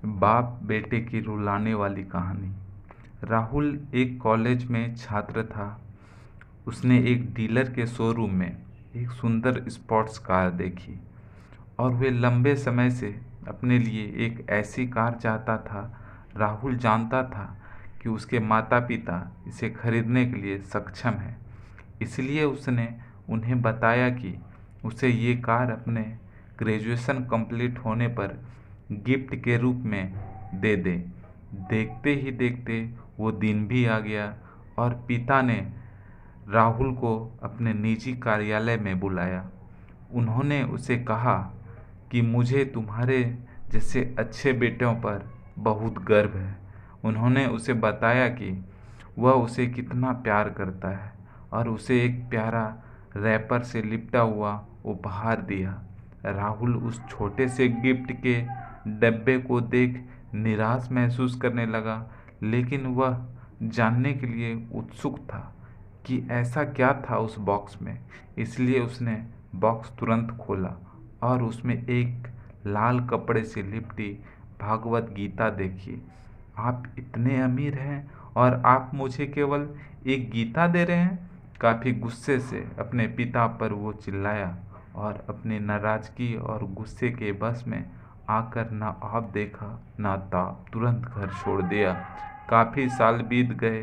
बाप बेटे की रुलाने वाली कहानी। राहुल एक कॉलेज में छात्र था। उसने एक डीलर के शोरूम में एक सुंदर स्पोर्ट्स कार देखी और वे लंबे समय से अपने लिए एक ऐसी कार चाहता था। राहुल जानता था कि उसके माता पिता इसे खरीदने के लिए सक्षम हैं, इसलिए उसने उन्हें बताया कि उसे ये कार अपने ग्रेजुएशन कंप्लीट होने पर गिफ्ट के रूप में दे दे। देखते ही देखते वो दिन भी आ गया और पिता ने राहुल को अपने निजी कार्यालय में बुलाया। उन्होंने उसे कहा कि मुझे तुम्हारे जैसे अच्छे बेटों पर बहुत गर्व है। उन्होंने उसे बताया कि वह उसे कितना प्यार करता है और उसे एक प्यारा रैपर से लिपटा हुआ उपहार दिया। राहुल उस छोटे से गिफ्ट के डब्बे को देख निराश महसूस करने लगा, लेकिन वह जानने के लिए उत्सुक था कि ऐसा क्या था उस बॉक्स में। इसलिए उसने बॉक्स तुरंत खोला और उसमें एक लाल कपड़े से लिपटी भागवत गीता देखी। आप इतने अमीर हैं और आप मुझे केवल एक गीता दे रहे हैं? काफ़ी गुस्से से अपने पिता पर वो चिल्लाया और अपनी नाराजगी और गुस्से के बस में आकर ना आप देखा ना ताप तुरंत घर छोड़ दिया। काफ़ी साल बीत गए।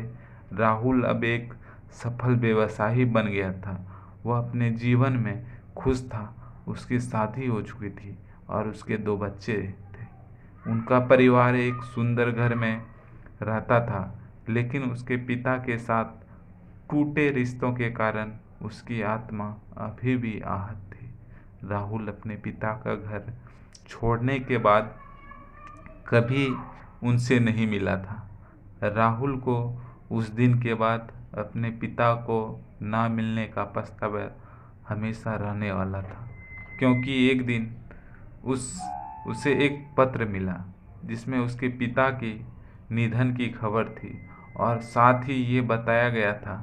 राहुल अब एक सफल व्यवसायी बन गया था। वह अपने जीवन में खुश था। उसकी शादी हो चुकी थी और उसके 2 बच्चे थे। उनका परिवार एक सुंदर घर में रहता था, लेकिन उसके पिता के साथ टूटे रिश्तों के कारण उसकी आत्मा अभी भी आहत थी। राहुल अपने पिता का घर छोड़ने के बाद कभी उनसे नहीं मिला था। राहुल को उस दिन के बाद अपने पिता को ना मिलने का पछतावा हमेशा रहने वाला था, क्योंकि एक दिन उसे एक पत्र मिला जिसमें उसके पिता की निधन की खबर थी और साथ ही ये बताया गया था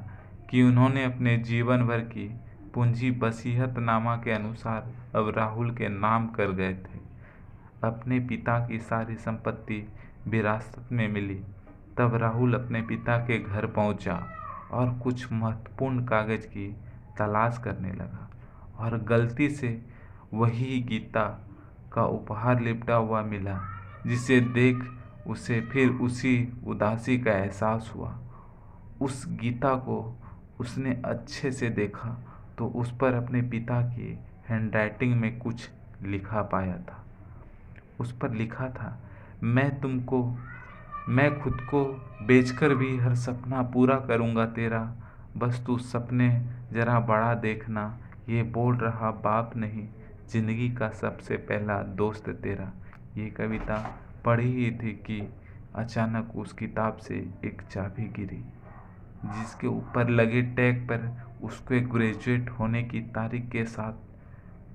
कि उन्होंने अपने जीवन भर की पूंजी वसीयतनामा के अनुसार अब राहुल के नाम कर गए थे। अपने पिता की सारी संपत्ति विरासत में मिली। तब राहुल अपने पिता के घर पहुंचा और कुछ महत्वपूर्ण कागज की तलाश करने लगा और गलती से वही गीता का उपहार लिपटा हुआ मिला, जिसे देख उसे फिर उसी उदासी का एहसास हुआ। उस गीता को उसने अच्छे से देखा तो उस पर अपने पिता की हैंडराइटिंग में कुछ लिखा पाया था। उस पर लिखा था, मैं खुद को बेचकर भी हर सपना पूरा करूँगा तेरा, बस तू सपने जरा बड़ा देखना। ये बोल रहा बाप नहीं, जिंदगी का सबसे पहला दोस्त तेरा। ये कविता पढ़ी ही थी कि अचानक उस किताब से एक चाबी गिरी, जिसके ऊपर लगे टैग पर उसके ग्रेजुएट होने की तारीख के साथ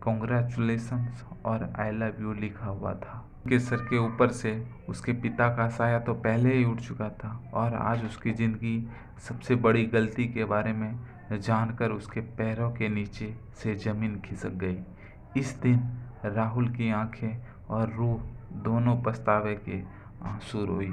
कॉन्ग्रेचुलेशंस और आई लव यू लिखा हुआ था। उसके सर के ऊपर से उसके पिता का साया तो पहले ही उठ चुका था और आज उसकी ज़िंदगी सबसे बड़ी गलती के बारे में जानकर उसके पैरों के नीचे से ज़मीन खिसक गई। इस दिन राहुल की आंखें और रूह दोनों पछतावे के आंसू रोई।